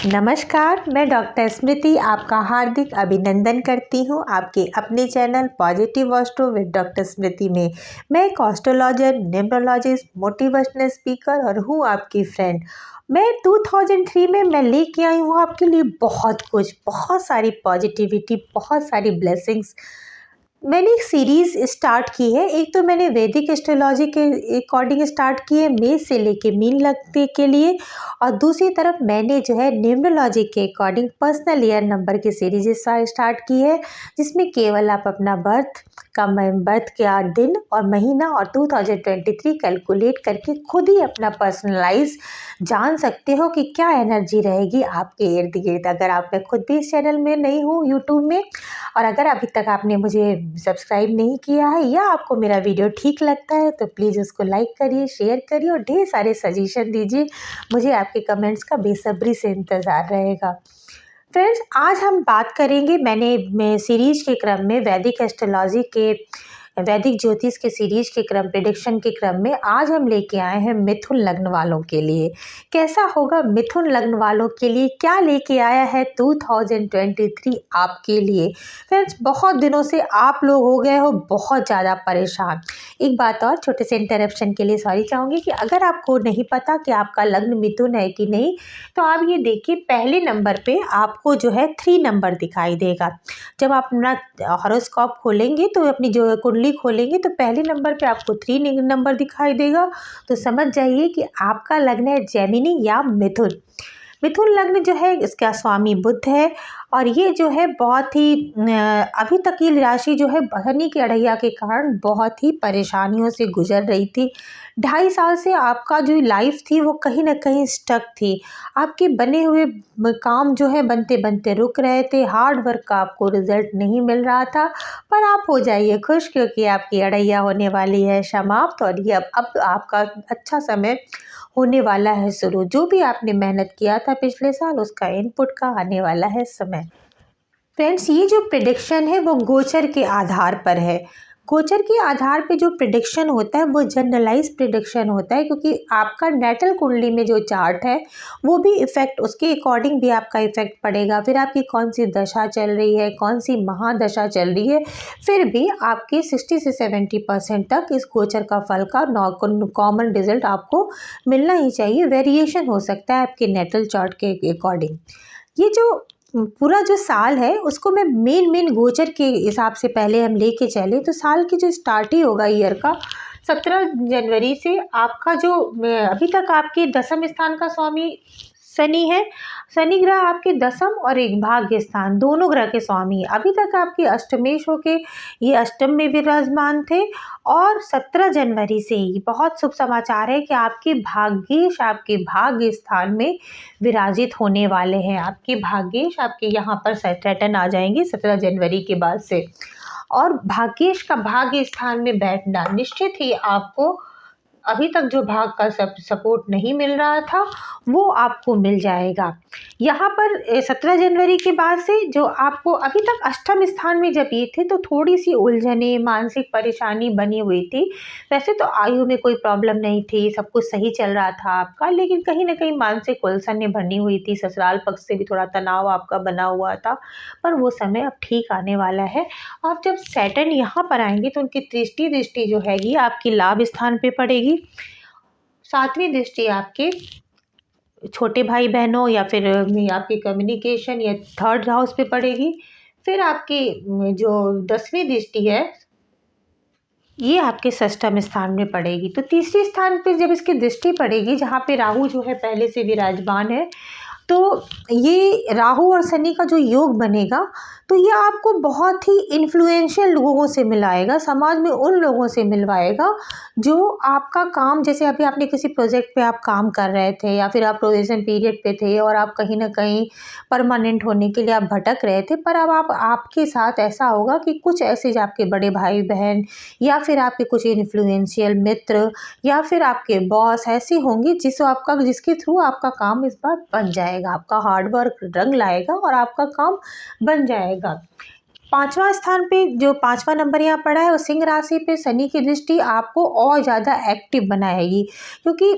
नमस्कार, मैं डॉक्टर स्मृति आपका हार्दिक अभिनंदन करती हूँ आपके अपने channel positive astro with doctor Smriti में। मैं एक एस्ट्रोलॉजर, न्यूमरोलॉजिस्ट, मोटिवेशनल स्पीकर और हूँ आपकी फ्रेंड। मैं 2003 में लेके आई हूँ आपके लिए बहुत कुछ, बहुत सारी पॉजिटिविटी, बहुत सारी ब्लेसिंग्स। मैंने एक सीरीज़ स्टार्ट की है। एक तो मैंने वैदिक एस्ट्रोलॉजी के अकॉर्डिंग स्टार्ट की है, मेष से लेके मीन लगने के लिए, और दूसरी तरफ मैंने जो है न्यूमरोलॉजी के अकॉर्डिंग पर्सनल ईयर नंबर की सीरीज स्टार्ट की है, जिसमें केवल आप अपना बर्थ का दिन और महीना और 2023 कैलकुलेट करके खुद ही अपना पर्सनलाइज जान सकते हो कि क्या एनर्जी रहेगी आपके इर्द गिर्द। अगर आप मैं खुद भी इस चैनल में नहीं हूँ यूट्यूब में, और अगर अभी तक आपने मुझे सब्सक्राइब नहीं किया है या आपको मेरा वीडियो ठीक लगता है तो प्लीज़ उसको लाइक करिए, शेयर करिए और ढेर सारे सजेशन दीजिए। मुझे आपके कमेंट्स का बेसब्री से इंतज़ार रहेगा। फ्रेंड्स, आज हम बात करेंगे, मैं सीरीज के क्रम में वैदिक ज्योतिष के सीरीज के क्रम प्रेडिक्शन के क्रम में आज हम लेके आए हैं मिथुन लग्न वालों के लिए। कैसा होगा मिथुन लग्न वालों के लिए, क्या लेके आया है 2023 आपके लिए। फ्रेंड्स, बहुत दिनों से आप लोग हो गए हो बहुत ज़्यादा परेशान। एक बात और, छोटे से इंटरप्शन के लिए सॉरी चाहूँगी कि अगर आपको नहीं पता कि आपका लग्न मिथुन है कि नहीं, तो आप ये देखिए, पहले नंबर पे आपको जो है 3 नंबर दिखाई देगा। जब आप अपना हॉरोस्कोप खोलेंगे तो अपनी जो कुंडली खोलेंगे तो पहले नंबर पे आपको 3 नंबर दिखाई देगा। तो समझ जाइए कि आपका लग्न है जेमिनी या मिथुन। मिथुन लग्न जो है इसका स्वामी बुध है, और ये जो है बहुत ही अभी तक ये राशि जो है शनि के अढ़ैया के कारण बहुत ही परेशानियों से गुजर रही थी। 2.5 साल से आपका जो लाइफ थी वो कहीं ना कहीं स्टक थी। आपके बने हुए काम जो है बनते बनते रुक रहे थे, हार्ड वर्क का आपको रिजल्ट नहीं मिल रहा था। पर आप हो जाइए खुश, क्योंकि आपकी अढ़ैया होने वाली है समाप्त, और ये अब आपका अच्छा समय होने वाला है शुरू। जो भी आपने मेहनत किया था पिछले साल, उसका इनपुट का आने वाला है समय। फ्रेंड्स, ये जो प्रिडिक्शन है वो गोचर के आधार पर है। गोचर के आधार पे जो प्रिडिक्शन होता है वो जनरलाइज प्रिडिक्शन होता है, क्योंकि आपका नेटल कुंडली में जो चार्ट है वो भी इफेक्ट, उसके अकॉर्डिंग भी आपका इफेक्ट पड़ेगा। फिर आपकी कौन सी दशा चल रही है, कौन सी महादशा चल रही है, फिर भी आपके 60 से 70% तक इस गोचर का फल का कॉमन रिजल्ट आपको मिलना ही चाहिए। वेरिएशन हो सकता है आपके नेटल चार्ट के अकॉर्डिंग। ये जो पूरा जो साल है उसको मैं मेन गोचर के हिसाब से पहले हम लेके चले, तो साल की जो स्टार्ट ही होगा ईयर का 17 जनवरी से। आपका जो अभी तक आपके दसम स्थान का स्वामी शनि है। शनि ग्रह आपके दसम और एक भाग्य स्थान दोनों ग्रह के स्वामी है। अभी तक आपके अष्टमेश होके ये अष्टम में विराजमान थे, और 17 जनवरी से ही बहुत शुभ समाचार है कि आपके भाग्येश आपके भाग्य स्थान में विराजित होने वाले हैं। आपके भाग्येश आपके यहाँ पर सैटर्न आ जाएंगे 17 जनवरी के बाद से, और भाग्येश का भाग्य स्थान में बैठना निश्चित ही आपको अभी तक जो भाग का सपोर्ट नहीं मिल रहा था वो आपको मिल जाएगा। यहाँ पर 17 जनवरी के बाद से जो आपको अभी तक अष्टम स्थान में जब ये थे तो थोड़ी सी उलझने, मानसिक परेशानी बनी हुई थी। वैसे तो आयु में कोई प्रॉब्लम नहीं थी, सब कुछ सही चल रहा था आपका, लेकिन कहीं ना कहीं मानसिक उलझने बनी हुई थी। ससुराल पक्ष से भी थोड़ा तनाव आपका बना हुआ था, पर वो समय अब ठीक आने वाला है। और जब सैटर्न यहाँ पर आएंगे तो उनकी दृष्टि जो हैगी आपकी लाभ स्थान पे पड़ेगी। 7वीं दृष्टि आपके छोटे भाई बहनों या फिर आपकी कम्युनिकेशन या 3rd हाउस पे पड़ेगी। फिर आपकी जो 10वीं दृष्टि है ये आपके षष्ठम स्थान में पड़ेगी। तो तीसरे स्थान पे जब इसकी दृष्टि पड़ेगी, जहाँ पे राहु जो है पहले से विराजमान है, तो ये राहु और शनि का जो योग बनेगा तो ये आपको बहुत ही इन्फ्लुएंशियल लोगों से मिलाएगा, समाज में उन लोगों से मिलवाएगा जो आपका काम, जैसे अभी आपने किसी प्रोजेक्ट पे आप काम कर रहे थे या फिर आप प्रोबेशन पीरियड पे थे और आप कहीं ना कहीं परमानेंट होने के लिए आप भटक रहे थे, पर अब आपके साथ ऐसा होगा कि कुछ ऐसे जो आपके बड़े भाई बहन या फिर आपके कुछ इन्फ्लुएंशियल मित्र या फिर आपके बॉस ऐसे होंगे जिसके थ्रू आपका काम इस बार बन जाएगा, आपका हार्डवर्क रंग लाएगा और आपका काम बन जाएगा। 5वां स्थान पे जो 5वां नंबर यहाँ पड़ा है वो सिंह राशि पे शनि की दृष्टि आपको और ज़्यादा एक्टिव बनाएगी, क्योंकि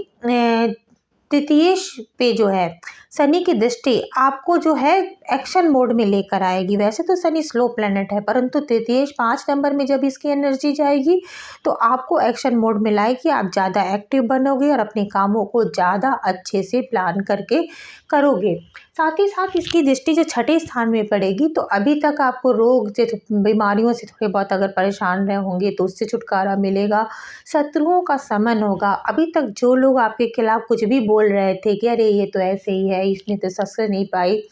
तृतीयेश पे जो है शनि की दृष्टि आपको जो है एक्शन मोड में लेकर आएगी। वैसे तो शनि स्लो प्लैनेट है, परंतु तृतीयेश 5 नंबर में जब इसकी एनर्जी जाएगी तो आपको एक्शन मोड में लाएगी। आप ज़्यादा एक्टिव बनोगे और अपने कामों को ज़्यादा अच्छे से प्लान करके करोगे। साथ ही साथ इसकी दृष्टि जो छठे स्थान में पड़ेगी तो अभी तक आपको रोग से, बीमारियों से थोड़े बहुत अगर परेशान रहे होंगे तो उससे छुटकारा मिलेगा। शत्रुओं का समन होगा। अभी तक जो लोग आपके खिलाफ कुछ भी बोल रहे थे कि अरे ये तो ऐसे ही है, इसने तो सक्सेस नहीं पाई,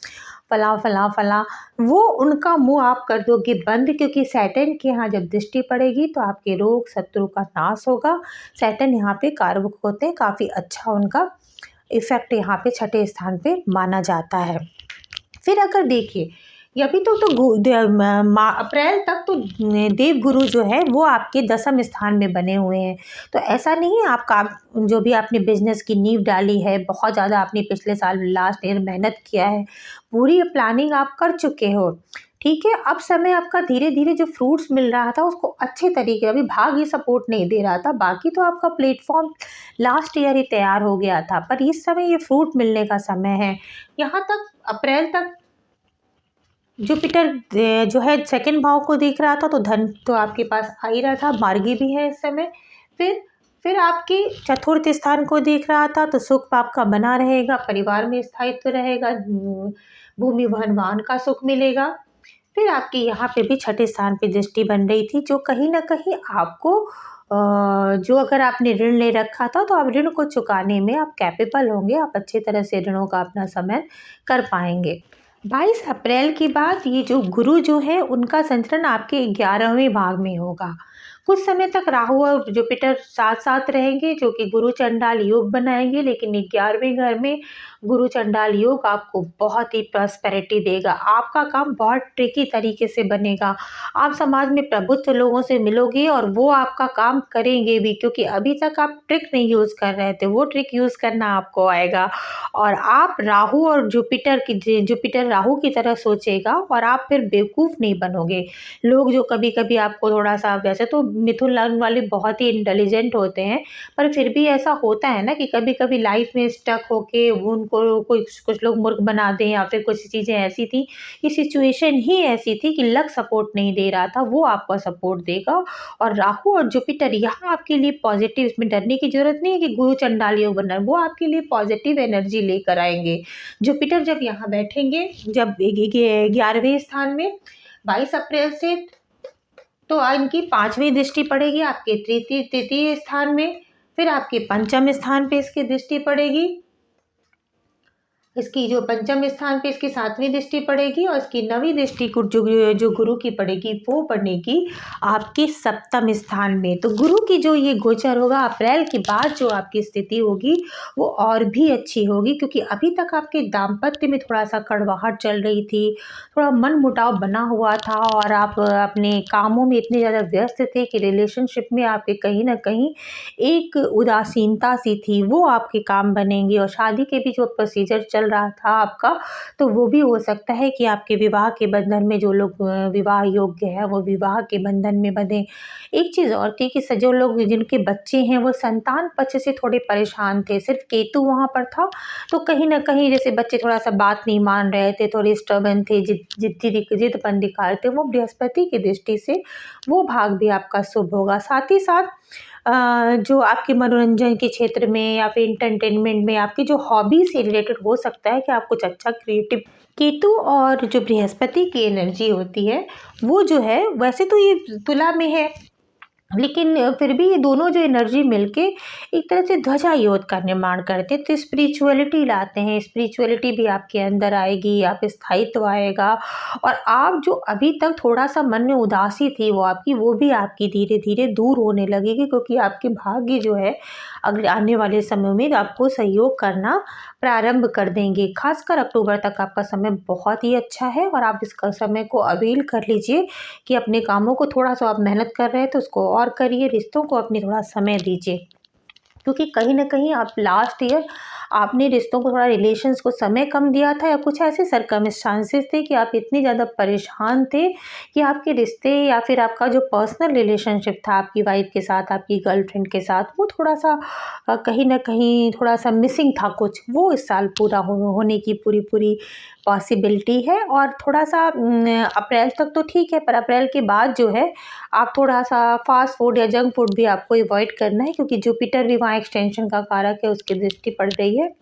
फलां फलां फलां, वो उनका मुंह आप कर दोगे बंद, क्योंकि सैटर्न के यहाँ जब दृष्टि पड़ेगी तो आपके रोग शत्रु का नाश होगा। सैटर्न यहाँ पे कारक होते हैं, काफ़ी अच्छा उनका इफेक्ट यहाँ पे छठे स्थान पे माना जाता है। फिर अगर देखिए अभी अप्रैल तक तो देव गुरु जो है वो आपके दसम स्थान में बने हुए हैं। तो ऐसा नहीं है, आपका जो भी आपने बिजनेस की नींव डाली है, बहुत ज़्यादा आपने पिछले साल लास्ट ईयर मेहनत किया है, पूरी प्लानिंग आप कर चुके हो, ठीक है। अब समय आपका धीरे धीरे जो फ्रूट्स मिल रहा था उसको अच्छे तरीके, अभी भाग ही सपोर्ट नहीं दे रहा था, बाकी तो आपका प्लेटफॉर्म लास्ट ईयर ही तैयार हो गया था, पर इस समय ये फ्रूट मिलने का समय है। यहाँ तक अप्रैल तक जुपिटर जो है सेकंड भाव को देख रहा था, तो धन तो आपके पास आ ही रहा था, मार्गी भी है इस समय। फिर आपके चतुर्थ स्थान को देख रहा था, तो सुख आपका बना रहेगा, परिवार में स्थायित्व रहेगा, भूमि वाहन का सुख मिलेगा। फिर आपके यहाँ पे भी छठे स्थान पे दृष्टि बन रही थी, जो कहीं ना कहीं आपको जो अगर आपने ऋण ले रखा था तो आप ऋण को चुकाने में आप कैपेबल होंगे, आप अच्छी तरह से ऋणों का अपना समय कर पाएंगे। 22 अप्रैल के बाद ये जो गुरु जो है उनका संचरण आपके 11वें भाग में होगा। कुछ समय तक राहु और जुपिटर साथ साथ रहेंगे, जो कि गुरु चंडाल योग बनाएंगे, लेकिन 11वें घर में गुरु चंडाल योग आपको बहुत ही प्रॉस्पेरिटी देगा। आपका काम बहुत ट्रिकी तरीके से बनेगा। आप समाज में प्रबुद्ध लोगों से मिलोगे और वो आपका काम करेंगे भी, क्योंकि अभी तक आप ट्रिक नहीं यूज़ कर रहे थे, वो ट्रिक यूज़ करना आपको आएगा। और आप राहु और जुपिटर राहु की तरह सोचेगा और आप फिर बेवकूफ़ नहीं बनोगे। लोग जो कभी कभी आपको थोड़ा सा, वैसे तो मिथुन लग्न वाले बहुत ही इंटेलिजेंट होते हैं, पर फिर भी ऐसा होता है ना कि कभी कभी लाइफ में स्टक होके उनको कुछ लोग मूर्ख बना दें, या फिर कुछ चीज़ें ऐसी थी कि सिचुएशन ही ऐसी थी कि लक सपोर्ट नहीं दे रहा था, वो आपका सपोर्ट देगा। और राहु और जुपिटर यहाँ आपके लिए पॉजिटिव, इसमें डरने की जरूरत नहीं है कि गुरु चंडाल योग बन रहा है, वो आपके लिए पॉजिटिव एनर्जी लेकर आएंगे। जुपिटर जब यहाँ बैठेंगे, जब 11वें स्थान में 22 अप्रैल से, तो इनकी 5वीं दृष्टि पड़ेगी आपके तृतीय स्थान में। फिर आपके पंचम स्थान पे इसकी दृष्टि पड़ेगी, इसकी जो पंचम स्थान पे इसकी 7वीं दृष्टि पड़ेगी, और इसकी 9वीं दृष्टि जो गुरु की पड़ेगी वो पड़ेगी आपके सप्तम स्थान में। तो गुरु की जो ये गोचर होगा अप्रैल के बाद, जो आपकी स्थिति होगी वो और भी अच्छी होगी, क्योंकि अभी तक आपके दाम्पत्य में थोड़ा सा कड़वाहट चल रही थी, थोड़ा मन मुटाव बना हुआ था, और आप अपने कामों में इतने ज़्यादा व्यस्त थे कि रिलेशनशिप में आपके कहीं ना कहीं एक उदासीनता सी थी, वो आपके काम बनेंगे। और शादी के भी जो प्रोसीजर चल रहा था आपका, तो वो भी हो सकता है कि आपके विवाह के बंधन में, जो लोग विवाह योग्य है वो विवाह के बंधन में बंधे। एक चीज़ और थी कि जो लोग जिनके बच्चे हैं वो संतान पक्ष से थोड़े परेशान थे, सिर्फ केतु वहाँ पर था, तो कहीं ना कहीं जैसे बच्चे थोड़ा सा बात नहीं मान रहे थे, थोड़े स्टर्बन थे, जिद्दपन दिखा रहे थे, वो बृहस्पति की दृष्टि से वो भाग भी आपका शुभ होगा। साथ ही साथ जो आपके मनोरंजन के क्षेत्र में या फिर इंटरटेनमेंट में आपकी जो हॉबी से रिलेटेड हो सकता है कि आप कुछ अच्छा क्रिएटिव, केतु और जो बृहस्पति की एनर्जी होती है वो जो है, वैसे तो ये तुला में है, लेकिन फिर भी ये दोनों जो एनर्जी मिलके एक तरह से ध्वजा योग का निर्माण करते हैं, तो स्पिरिचुअलिटी लाते हैं, स्पिरिचुअलिटी भी आपके अंदर आएगी, आप स्थायित्व आएगा, और आप जो अभी तक थोड़ा सा मन में उदासी थी वो भी आपकी धीरे धीरे दूर होने लगेगी, क्योंकि आपके भाग्य जो है अगले आने वाले समय में आपको सहयोग करना प्रारंभ कर देंगे। खासकर अक्टूबर तक आपका समय बहुत ही अच्छा है, और आप इस समय को अवेल कर लीजिए कि अपने कामों को, थोड़ा सा आप मेहनत कर रहे हैं तो उसको और करिए, रिश्तों को अपने थोड़ा समय दीजिए, क्योंकि कहीं ना कहीं आप लास्ट ईयर आपने रिश्तों को थोड़ा रिलेशंस को समय कम दिया था या कुछ ऐसे सर्कमस्टांसेस थे कि आप इतने ज़्यादा परेशान थे कि आपके रिश्ते या फिर आपका जो पर्सनल रिलेशनशिप था आपकी वाइफ के साथ, आपकी गर्लफ्रेंड के साथ, वो थोड़ा-सा कहीं न कहीं थोड़ा-सा मिसिंग था कुछ, वो इस साल पूरा होने की पूरी-पूरी पॉसिबिलिटी है। और थोड़ा-सा अप्रैल तक तो ठीक है, पर अप्रैल के बाद जो है आप थोड़ा-सा फ़ास्ट फूड या जंक फूड भी आपको अवॉइड करना है, क्योंकि जुपिटर भी वहाँ एक्सटेंशन का कारक है, उसकी दृष्टि पड़ रही है।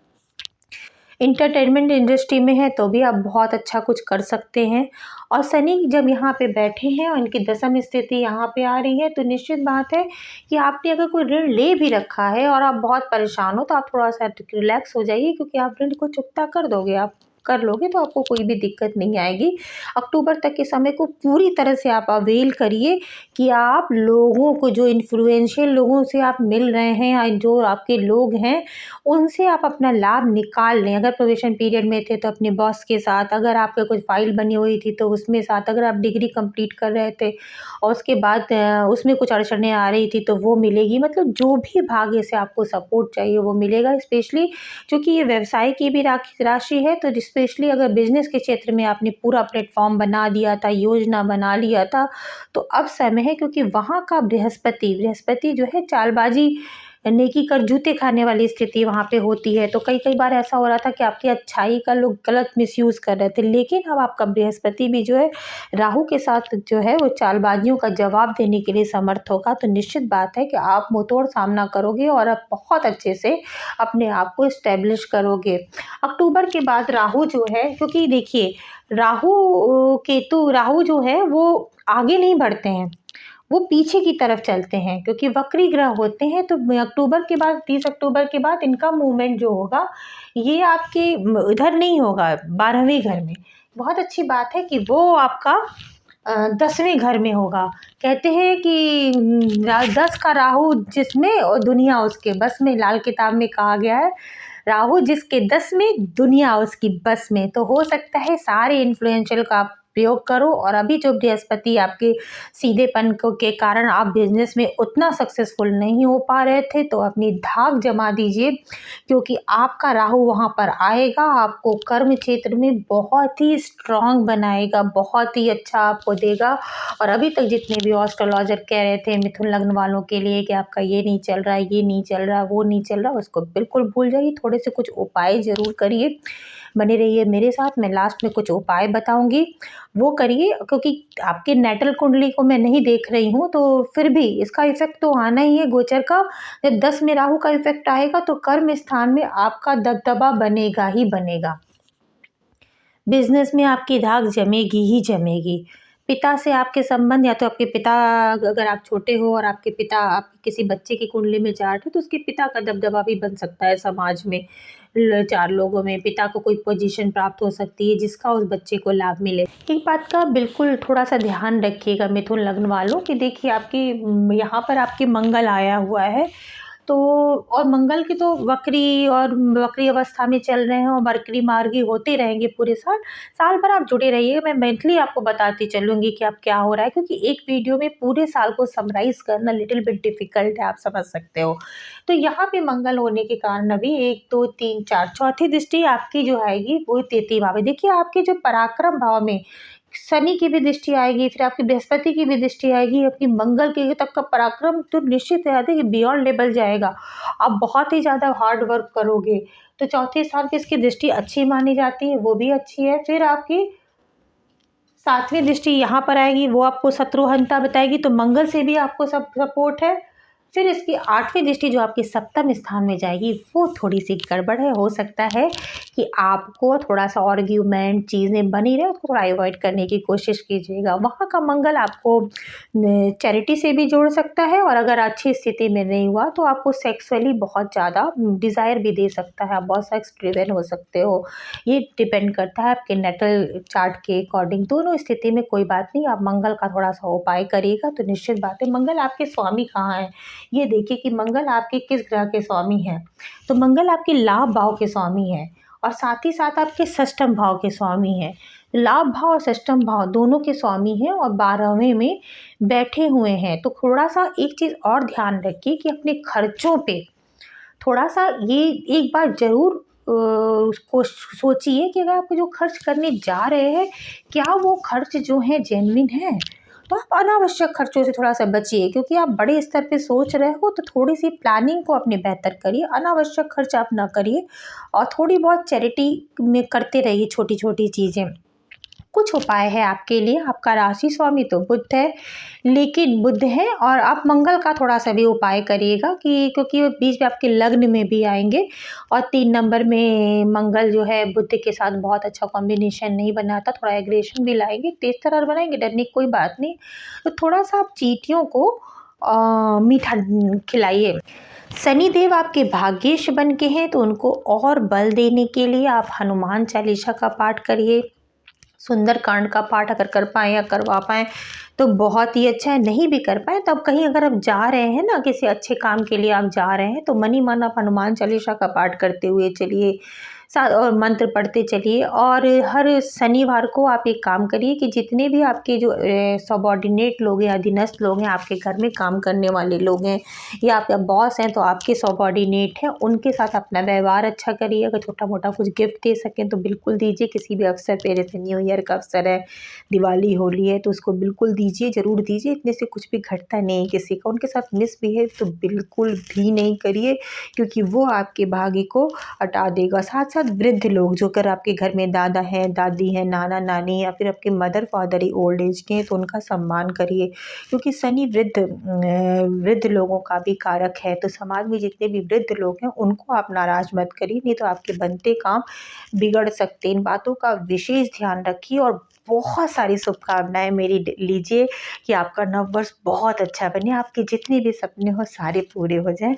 एंटरटेनमेंट इंडस्ट्री में है तो भी आप बहुत अच्छा कुछ कर सकते हैं। और शनि जब यहाँ पे बैठे हैं और इनकी दशम स्थिति यहाँ पे आ रही है, तो निश्चित बात है कि आपने अगर कोई ऋण ले भी रखा है और आप बहुत परेशान हो, तो आप थोड़ा-सा रिलैक्स हो जाइए, क्योंकि आप ऋण को चुकता कर दोगे। आप कर लोगे तो आपको कोई भी दिक्कत नहीं आएगी। अक्टूबर तक के समय को पूरी तरह से आप अवेल करिए कि आप लोगों को, जो इन्फ्लुएंशियल लोगों से आप मिल रहे हैं या जो आपके लोग हैं, उनसे आप अपना लाभ निकाल लें। अगर प्रोबेशन पीरियड में थे तो अपने बॉस के साथ, अगर आपका कुछ फ़ाइल बनी हुई थी तो उसमें साथ, अगर आप डिग्री कंप्लीट कर रहे थे और उसके बाद उसमें कुछ अड़चनें आ रही थी तो वो मिलेगी। मतलब जो भी भाग्य से आपको सपोर्ट चाहिए वो मिलेगा। स्पेशली चूँकि ये व्यवसाय की भी राशि है, तो स्पेशली अगर बिज़नेस के क्षेत्र में आपने पूरा प्लेटफ़ॉर्म बना दिया था, योजना बना लिया था, तो अब समय है, क्योंकि वहाँ का बृहस्पति जो है चालबाज़ी, नेकी कर जूते खाने वाली स्थिति वहाँ पे होती है। तो कई बार ऐसा हो रहा था कि आपकी अच्छाई का लोग गलत मिसयूज़ कर रहे थे। लेकिन अब आपका बृहस्पति भी जो है राहु के साथ जो है वो चालबाज़ियों का जवाब देने के लिए समर्थ होगा। तो निश्चित बात है कि आप मुँहतोड़ सामना करोगे और आप बहुत अच्छे से अपने आप को एस्टेब्लिश करोगे। अक्टूबर के बाद राहु जो है, क्योंकि देखिए राहु जो है वो आगे नहीं बढ़ते हैं, वो पीछे की तरफ चलते हैं, क्योंकि वक्री ग्रह होते हैं। तो अक्टूबर के बाद, 30 अक्टूबर के बाद इनका मूवमेंट जो होगा ये आपके इधर नहीं होगा, 12वें घर में। बहुत अच्छी बात है कि वो आपका 10वें घर में होगा। कहते हैं कि 10 का राहु जिसमें और दुनिया उसके बस में, लाल किताब में कहा गया है। राहु जिसके 10 में, दुनिया उसकी बस में। तो हो सकता है सारे इन्फ्लुएंशियल का आप प्रयोग करो, और अभी जो बृहस्पति आपके सीधेपन के कारण आप बिजनेस में उतना सक्सेसफुल नहीं हो पा रहे थे, तो अपनी धाक जमा दीजिए, क्योंकि आपका राहु वहाँ पर आएगा, आपको कर्म क्षेत्र में बहुत ही स्ट्रांग बनाएगा, बहुत ही अच्छा आपको देगा। और अभी तक जितने भी एस्ट्रोलॉजर कह रहे थे मिथुन लग्न वालों के लिए कि आपका ये नहीं चल रहा है, ये नहीं चल रहा, वो नहीं चल रहा, उसको बिल्कुल भूल जाइए। थोड़े से कुछ उपाय ज़रूर करिए, बने रहिए मेरे साथ। मैं लास्ट में कुछ उपाय बताऊंगी, वो करिए, क्योंकि आपके नेटल कुंडली को मैं नहीं देख रही हूँ, तो फिर भी इसका इफेक्ट तो आना ही है गोचर का। जब 10 में राहु का इफेक्ट आएगा तो कर्म स्थान में आपका दबदबा बनेगा ही बनेगा। बिजनेस में आपकी धाक जमेगी ही जमेगी। पिता से आपके संबंध, या तो आपके पिता, अगर आप छोटे हो और आपके पिता, आप किसी बच्चे की कुंडली में चार्ट है, तो उसके पिता का दबदबा भी बन सकता है समाज में। 4 लोगों में पिता को कोई पोजीशन प्राप्त हो सकती है जिसका उस बच्चे को लाभ मिले। एक बात का बिल्कुल थोड़ा-सा ध्यान रखिएगा मिथुन लग्न वालों, कि देखिए आपकी यहाँ पर आपके मंगल आया हुआ है, तो और मंगल की तो वक्री अवस्था में चल रहे हैं और वक्री मार्गी होते रहेंगे पूरे साल। साल भर आप जुड़े रहिए, मैं मेंटली आपको बताती चलूँगी कि अब क्या हो रहा है, क्योंकि एक वीडियो में पूरे साल को समराइज़ करना लिटिल बिट डिफ़िकल्ट है, आप समझ सकते हो। तो यहाँ पे मंगल होने के कारण अभी 1, 2, 3, 4 चौथी दृष्टि आपकी जो आएगी वो तृतीय भाव है। देखिए आपके जो पराक्रम भाव में शनि की भी दृष्टि आएगी, फिर आपकी बृहस्पति की भी दृष्टि आएगी, आपकी मंगल के तक का पराक्रम तो निश्चित है कि बियॉन्ड लेवल जाएगा। आप बहुत ही ज़्यादा हार्ड वर्क करोगे। तो चौथे स्थान पे इसकी दृष्टि अच्छी मानी जाती है, वो भी अच्छी है। फिर आपकी 7वीं दृष्टि यहाँ पर आएगी, वो आपको शत्रुहंता बताएगी, तो मंगल से भी आपको सब सपोर्ट है। फिर इसकी 8वीं दृष्टि जो आपके सप्तम स्थान में जाएगी, वो थोड़ी-सी गड़बड़ है। हो सकता है कि आपको थोड़ा-सा आर्ग्यूमेंट चीज़ें बनी रहे, उसको थोड़ा अवॉइड करने की कोशिश कीजिएगा। वहाँ का मंगल आपको चैरिटी से भी जोड़ सकता है, और अगर अच्छी स्थिति में नहीं हुआ तो आपको सेक्सुअली बहुत ज़्यादा डिज़ायर भी दे सकता है, आप बहुत सेक्स ड्रिवन हो सकते हो। ये डिपेंड करता है आपके नेटल चार्ट के अकॉर्डिंग। दोनों स्थिति में कोई बात नहीं, आप मंगल का थोड़ा-सा उपाय करिएगा तो निश्चित बात है। मंगल आपके स्वामी कहाँ हैं? ये देखिए कि मंगल आपके किस ग्रह के स्वामी हैं। तो मंगल आपके लाभ भाव के स्वामी हैं, और साथ ही साथ आपके षष्ठम भाव के स्वामी हैं। लाभ भाव और षष्ठम भाव दोनों के स्वामी हैं और 12वें में बैठे हुए हैं। तो थोड़ा-सा एक चीज़ और ध्यान रखिए कि अपने खर्चों पे थोड़ा सा ये एक बार ज़रूर उसको सोचिए कि अगर आप जो खर्च करने जा रहे हैं, क्या वो खर्च जो है जेन्युइन है? तो आप अनावश्यक खर्चों से थोड़ा-सा बचिए, क्योंकि आप बड़े स्तर पे सोच रहे हो तो थोड़ी-सी प्लानिंग को अपनी बेहतर करिए, अनावश्यक खर्च आप ना करिए और थोड़ी बहुत चैरिटी में करते रहिए छोटी-छोटी चीज़ें। कुछ उपाय है आपके लिए। आपका राशि स्वामी तो बुध है, लेकिन बुध है और आप मंगल का थोड़ा-सा भी उपाय करिएगा कि क्योंकि वो बीच में आपके लग्न में भी आएँगे और 3 नंबर में मंगल जो है बुध के साथ बहुत अच्छा कॉम्बिनेशन नहीं बनाता, थोड़ा एग्रेशन भी लाएँगे, तेज तर्रार बनाएँगे, डरने की कोई बात नहीं। तो थोड़ा-सा आप चींटियों को मीठा खिलाइए। शनिदेव आपके भाग्येश बन के हैं, तो उनको और बल देने के लिए आप हनुमान चालीसा का पाठ करिए। सुंदरकांड का पाठ अगर कर पाएँ या करवा पाएँ तो बहुत ही अच्छा है, नहीं भी कर पाएँ तब कहीं अगर आप जा रहे हैं ना, किसी अच्छे काम के लिए आप जा रहे हैं, तो मन ही मन आप हनुमान चालीसा का पाठ करते हुए चलिए और मंत्र पढ़ते चलिए। और हर शनिवार को आप एक काम करिए कि जितने भी आपके जो सबॉर्डिनेट लोग हैं, अधीनस्थ लोग हैं, आपके घर में काम करने वाले लोग हैं या आपका बॉस हैं तो आपके सबॉर्डिनेट हैं, उनके साथ अपना व्यवहार अच्छा करिए। अगर छोटा-मोटा कुछ गिफ्ट दे सकें तो बिल्कुल दीजिए, किसी भी अवसर पे, जैसे न्यू ईयर का अवसर है, दिवाली, होली है, तो उसको बिल्कुल दीजिए, ज़रूर दीजिए। इतने से कुछ भी घटता नहीं है किसी का। उनके साथ मिसबिहेव तो बिल्कुल भी नहीं करिए, क्योंकि वो आपके भाग्य को हटा देगा। साथ-साथ वृद्ध लोग जो अगर आपके घर में दादा हैं, दादी हैं, नाना-नानी या फिर आपके मदर फादर ही ओल्ड एज के हैं तो उनका सम्मान करिए, क्योंकि शनि वृद्ध लोगों का भी कारक है। तो समाज में जितने भी वृद्ध लोग हैं उनको आप नाराज़ मत करिए, नहीं तो आपके बनते काम बिगड़ सकते हैं। इन बातों का विशेष ध्यान रखिए और बहुत सारी शुभकामनाएँ मेरी लीजिए कि आपका नववर्ष बहुत अच्छा बने, आपके जितने भी सपने हो सारे पूरे हो जाएँ।